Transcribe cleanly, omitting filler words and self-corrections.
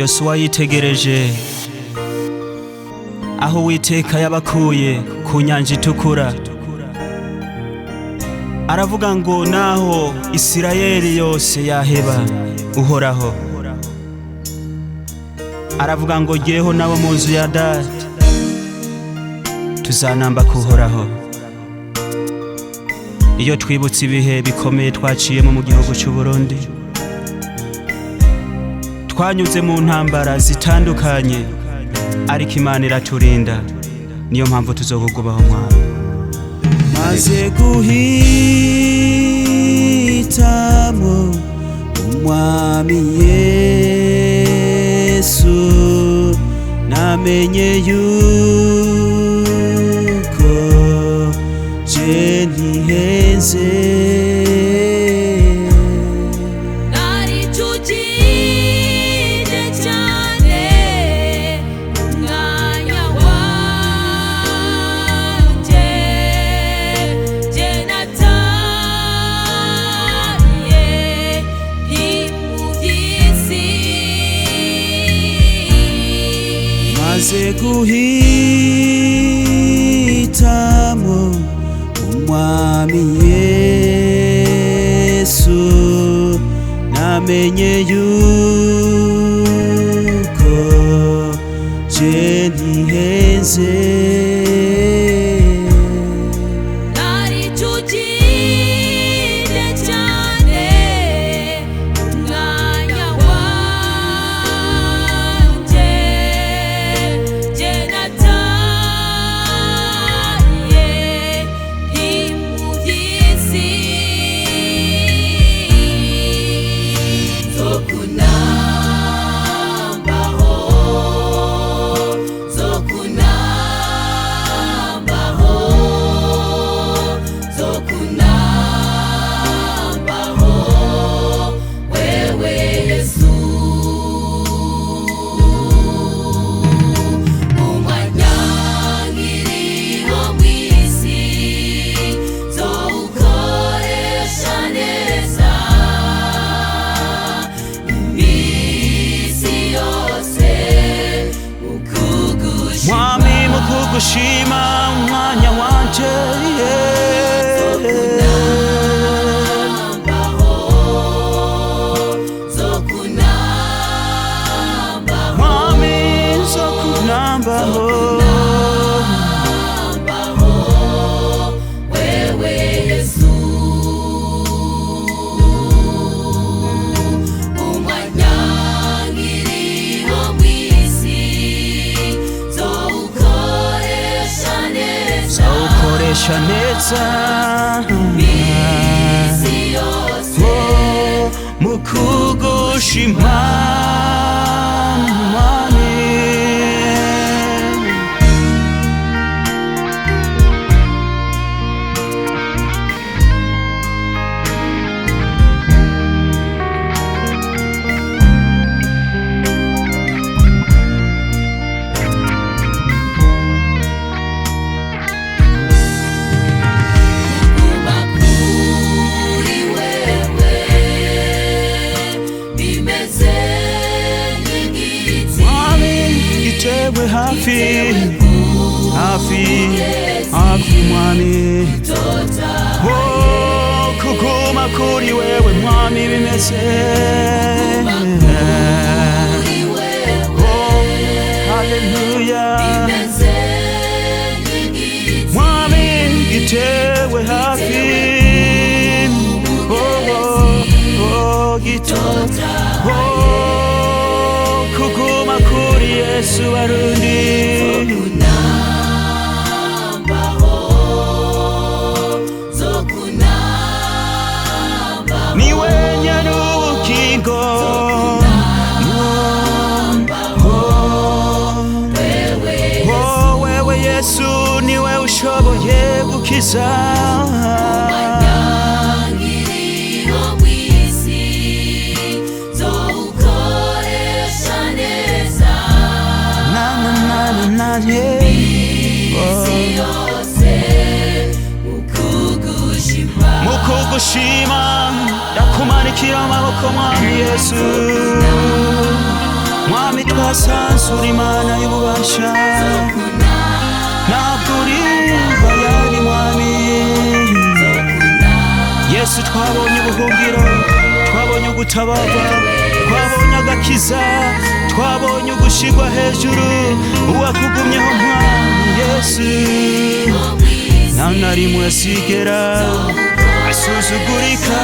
Yosuwa yitegereje aho Uwiteka yabakuye ku nyanja itukura, aravuga ngo naho Isirayeli yose yaheba Uhoraho, aravuga ngo jyeho nabo mu nzu ya data tuzanamba kuhoraho. Iyo twibutse ibihe bikomeye twaciyemo mu gihugu cy'u Burundi, twanyuze mu ntambara zitandukanye, ariko Imana iraturinda, niyo mpamvu tuzokugubaho mwana. Maze guhitamo Umwami Yesu, namenye yuko je ntihenze. Maze guhitamo Umwami Yesu, namenye yuko je ntihenze. Mwami mukugushima umwanya wanje, Mwami nzokunambaho, wewe Yesu. Zawukoresha neza mu kugushima Mwami. Tewe hafi, hafi, hafi Mwami, oh kuguma kuri wewe Mwami bimeze, oh haleluya, Mwami gitewe hafi, oh gitota, oh kuguma kuri Yesu arundi, niwe nyarubugingo, wewe Yesu niwe ushoboye gukiza. Mukugushima ndakumanikira amaboko Mwami Yesu, Mwami ugasansura imana y'ububasha ntabwo uri bayani mwami Yesu twabonye ubuhungiro twabonye ugutabarwa twabonye agakiza twabonye ugushigwa hejuru uwakugumyeho mwami Yesu nta na rimwe asigera asuzugurika